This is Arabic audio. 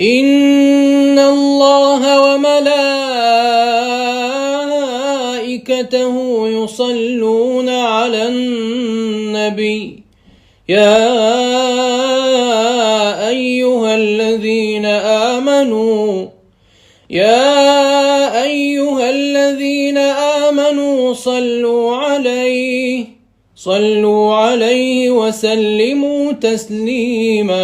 إن الله وملائكته يصلون على النبي يا أيها الذين آمنوا صلوا عليه وسلموا تسليما.